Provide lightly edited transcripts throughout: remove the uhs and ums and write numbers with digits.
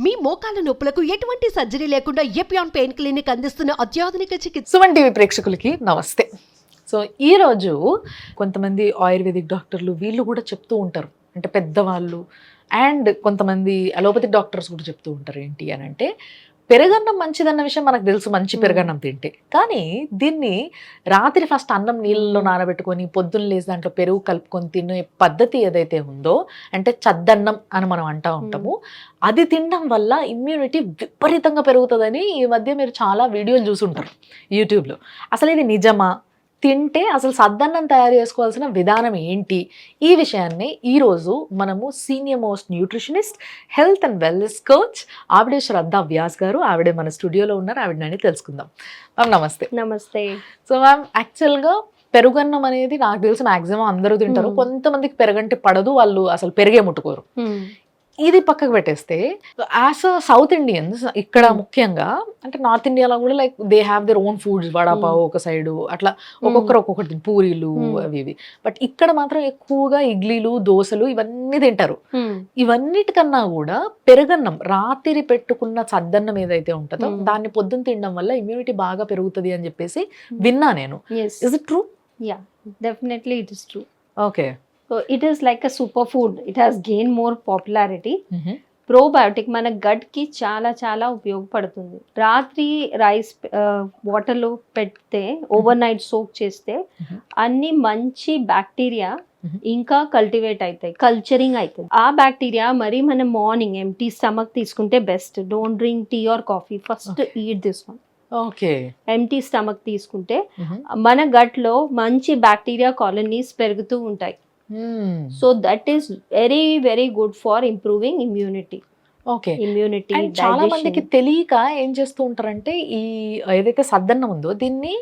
మీ మోకాల నొప్పులకు ఎటువంటి సర్జరీ లేకుండా ఎపియాన్ పెయిన్ క్లినిక్ అందిస్తున్న అత్యాధునిక చికిత్స. సుమన్ టీవీ ప్రేక్షకులకి నమస్తే. సో ఈరోజు కొంతమంది ఆయుర్వేదిక్ డాక్టర్లు వీళ్ళు కూడా చెప్తూ ఉంటారు, అంటే పెద్దవాళ్ళు అండ్ కొంతమంది అలోపతిక్ డాక్టర్స్ కూడా చెప్తూ ఉంటారు ఏంటి అని అంటే, పెరుగన్నం మంచిదన్న విషయం మనకు తెలుసు, మంచి పెరుగన్నం తింటే. కానీ దీన్ని రాత్రి ఫస్ట్ అన్నం నీళ్ళలో నానబెట్టుకొని పొద్దున్న లేసి దాంట్లో పెరుగు కలుపుకొని తినే పద్ధతి ఏదైతే ఉందో, అంటే చద్దన్నం అని మనం అంటూ ఉంటాము, అది తినడం వల్ల ఇమ్యూనిటీ విపరీతంగా పెరుగుతుందని ఈ మధ్య మీరు చాలా వీడియోలు చూసుంటారు యూట్యూబ్లో. అసలు ఇది నిజమా? తింటే అసలు సద్దన్నం తయారు చేసుకోవాల్సిన విధానం ఏంటి? ఈ విషయాన్ని ఈరోజు మనము senior most nutritionist, health and wellness coach ఆవిడే శ్రద్ధ వ్యాస్ గారు, ఆవిడే మన స్టూడియోలో ఉన్నారు, ఆవిడని తెలుసుకుందాం. మ్యామ్ నమస్తే. నమస్తే. సో మ్యామ్, యాక్చువల్గా పెరుగన్నం అనేది నాకు తెలిసి మాక్సిమం అందరూ తింటారు. కొంతమందికి పెరుగంటే పడదు, వాళ్ళు అసలు పెరిగే ముట్టుకోరు. ఇది పక్కకు పెట్టేస్తే యాజ్ అ సౌత్ ఇండియన్స్ ఇక్కడ ముఖ్యంగా, అంటే నార్త్ ఇండియాలో కూడా like they have their own foods, vada pav ఒక సైడు, అట్లా ఒక్కొక్కరు ఒక్కొక్కటి, పూరీలు అవి ఇవి. బట్ ఇక్కడ మాత్రం ఎక్కువగా ఇడ్లీలు, దోశలు ఇవన్నీ తింటారు. ఇవన్నిటికన్నా కూడా పెరుగన్నం, రాత్రి పెట్టుకున్న చద్దన్నం ఏదైతే ఉంటుందో దాన్ని పొద్దున్న తినడం వల్ల ఇమ్యూనిటీ బాగా పెరుగుతుంది అని చెప్పేసి విన్నా నేను. Is it true? Yeah, definitely it is true. Okay. So it is like a superfood. It has gained more popularity. Probiotic మన గట్ కి చాలా చాలా ఉపయోగపడుతుంది. రాత్రి రైస్ వాటర్లో పెడితే, ఓవర్ నైట్ సోక్ చేస్తే అన్ని మంచి బ్యాక్టీరియా ఇంకా కల్టివేట్ అవుతాయి, కల్చరింగ్ అవుతుంది. ఆ బ్యాక్టీరియా మరి మనం మార్నింగ్ ఎంటీ స్టమక్ తీసుకుంటే best. Don't drink tea or coffee, first eat this one. Okay. Empty stomach తీసుకుంటే మన గట్ లో మంచి బ్యాక్టీరియా కాలనీస్ పెరుగుతూ ఉంటాయి. So that is very very good for improving immunity. Okay. Immunity చాలా మందికి తెలియక ఏం చేస్తూ ఉంటారంటే, ఈ ఏదైతే సద్దన్నం ఉందో దీన్ని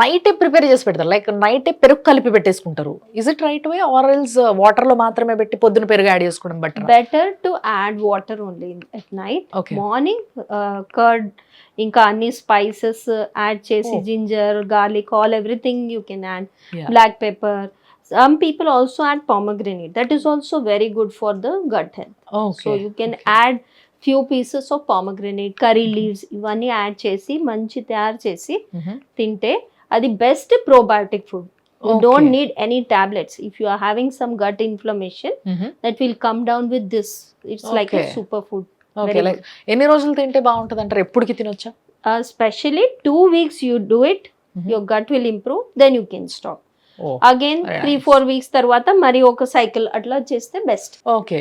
నైటే ప్రిపేర్ చేసి పెడతారు, లైక్ నైటే పెరుగు కలిపి పెట్టేసుకుంటారు. Is it right way or else water లో మాత్రమే పెట్టి పొద్దున పెరుగు యాడ్ చేసుకోవడం better? Better to add water only at night. Morning curd ఇంకా అన్ని స్పైసెస్ యాడ్ చేసి, ginger, garlic, all everything you can add, black pepper. Some people also add pomegranate. That is also very good for the gut health. Okay. So you can add few pieces of pomegranate, curry leaves, ఇవన్నీ add చేసి మంచి తయారు చేసి తింటే అది best probiotic food. You don't need any tablets. If you are having some gut inflammation, that will come down with this. It's like a superfood. Okay, like ఎన్ని రోజులు తింటే బాగుంటుంది అంటారు? ఎప్పటికి తినొచ్చా? Especially 2 weeks you do it, your gut will improve, then you can stop. Again 3-4 weeks తర్వాత మరి ఒక సైకిల్ అట్లా చేస్తే best. Okay,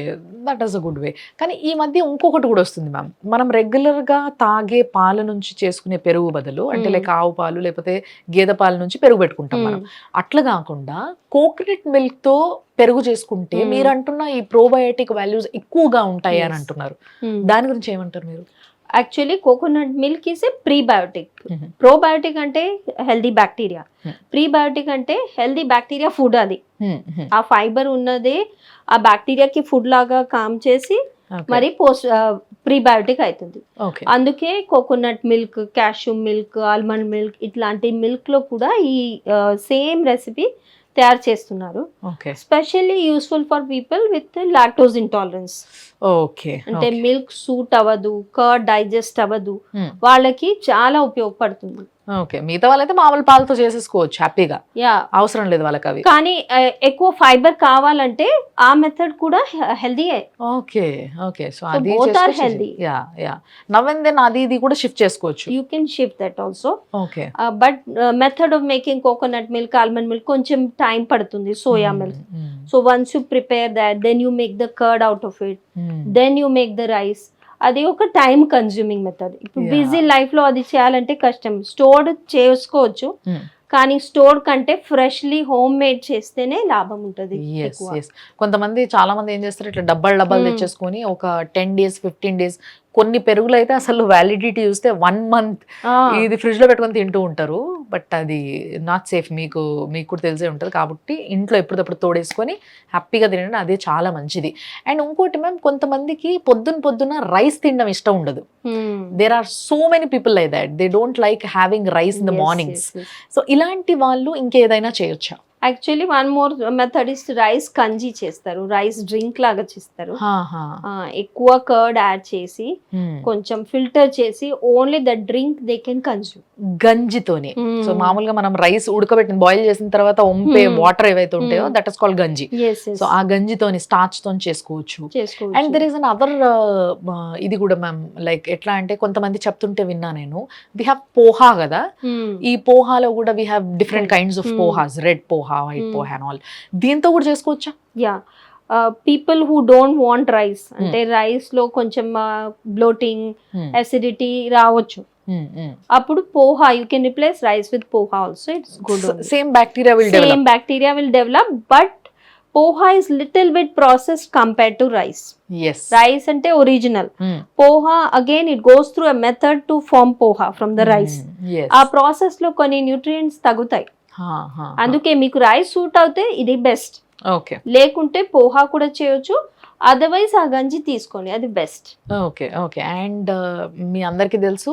that is a good way. కానీ ఈ మధ్య ఇంకొకటి కూడా వస్తుంది మ్యామ్, మనం రెగ్యులర్ గా తాగే పాల నుంచి చేసుకునే పెరుగు బదులు, అంటే లైక్ ఆవు పాలు లేకపోతే గేదె పాల నుంచి పెరుగు పెట్టుకుంటాం మనం. అట్లా కాకుండా కోకోనట్ మిల్క్ తో పెరుగు చేసుకుంటే మీరు అంటున్న ఈ ప్రోబయోటిక్ వాల్యూస్ ఎక్కువగా ఉంటాయి అని అంటున్నారు. దాని గురించి ఏమంటారు మీరు? Actually coconut milk is a prebiotic. Probiotic అంటే హెల్దీ బ్యాక్టీరియా, ప్రీబయోటిక్ అంటే హెల్దీ బ్యాక్టీరియా ఫుడ్. అది ఆ ఫైబర్ ఉన్నదే ఆ బ్యాక్టీరియాకి ఫుడ్ లాగా కామ్ చేసి మరి ప్రీబయోటిక్ అవుతుంది. అందుకే coconut milk, cashew milk, almond milk ఇట్లాంటి మిల్క్ లో కూడా ఈ సేమ్ రెసిపీ తయారు చేస్తున్నారు. Specially useful for people with lactose intolerance. అంటే మిల్క్ సూట్ అవ్వదు, కర్డ్ డైజెస్ట్ అవ్వదు, వాళ్ళకి చాలా ఉపయోగపడుతుంది. ఓకే. మిగతా వాళ్ళైతే మామూలు పాలతో చేసేసుకోవచ్చు హ్యాపీగా, అవసరం లేదు వాళ్ళకి అవి. కానీ ఎక్కువ ఫైబర్ కావాలంటే ఆ మెథడ్ కూడా హెల్దీ. ఓకే. ఓకే. సో అది both are healthy. Yeah yeah. Now and then అది ఇది కూడా షిఫ్ట్ చేసుకోవచ్చు. You can shift that also. Okay. But method of making coconut milk, almond milk కొంచెం టైం పడుతుంది. Soya milk. So once you prepare that, then you make the curd out of it, then you make the rice. అది ఒక time consuming method. ఇప్పుడు busy life లో అది చేయాలంటే కష్టం. Stored చేసుకోవచ్చు, కానీ స్టోర్ కంటే ఫ్రెష్లీ హోమ్ మేడ్ చేస్తేనే లాభం ఉంటుంది. కొంతమంది చాలా మంది ఏం చేస్తారు, ఇట్లా డబ్బాలు తెచ్చేసుకొని ఒక 10 days 15 days, కొన్ని పెరుగులు అయితే అసలు వ్యాలిడిటీ చూస్తే 1 month ఇది ఫ్రిడ్జ్ లో పెట్టుకొని తింటూ ఉంటారు. బట్ అది నాట్ సేఫ్, మీకు కూడా తెలిసే ఉంటుంది. కాబట్టి ఇంట్లో ఎప్పుడప్పుడు తోడేసుకొని హ్యాపీగా తినండి, అదే చాలా మంచిది. అండ్ ఇంకోటి మ్యామ్, కొంతమందికి పొద్దున రైస్ తినడం ఇష్టం ఉండదు. There are so many people like that, they don't like having rice in the mornings. So ఇలాంటి వాళ్ళు ఇంకేదైనా చేయొచ్చా? Actually one more method is rice kanji చేస్తారు, రైస్ డ్రింక్ లాగా చేస్తారు. ఎక్కువ కర్డ్ యాడ్ చేసి కొంచెం ఫిల్టర్ చేసి only the drink they can consume. గంజితోనే. సో మామూలుగా మనం రైస్ ఉడకబెట్టిన బాయిల్ చేసిన తర్వాత వంపే వాటర్ ఏవైతే ఉంటాయో that is called ganji. So ఆ గంజితోని స్టార్చ్ తోని చేసుకోవచ్చు. And there is an other ఇది కూడా మ్యామ్, లైక్ ఎట్లా అంటే కొంతమంది చెప్తుంటే విన్నా నేను, వి హ్యావ్ పోహా కదా, ఈ పోహాలో కూడా we have different kinds of pohas, red poha, white poha and all. దీంతో కూడా చేసుకోవచ్చా? Yeah, people who don't want rice, అంటే రైస్ లో కొంచెం బ్లోటింగ్, అసిడిటీ రావచ్చు, అప్పుడు poha you can replace rice with poha also. It's good. Same bacteria will develop, but poha is little bit processed compared to rice. Rice అంటే original, poha again it goes through a method to form poha from the rice. ఆ process లో కొన్ని nutrients తగ్గుతాయి, అందుకే మీకు rice suit అవుతే ఇది best. లేకుంటే పోహా కూడా చేయొచ్చు, అదర్వైజ్ ఆ గంజి తీసుకోండి, అది బెస్ట్. Okay okay. అండ్ మీ అందరికీ తెలుసు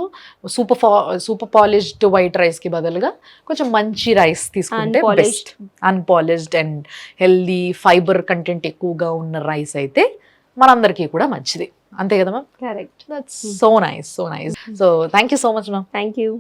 సూపర్ పాలిష్డ్ వైట్ రైస్ కి బదులుగా కొంచెం మంచి రైస్ తీసుకుంటే best. Unpolished and healthy fibre content ఎక్కువగా ఉన్న రైస్ అయితే మనందరికీ కూడా మంచిది, అంతే కదా ma'am? Correct. That's so nice, so nice. So thank you so much ma'am. Thank you.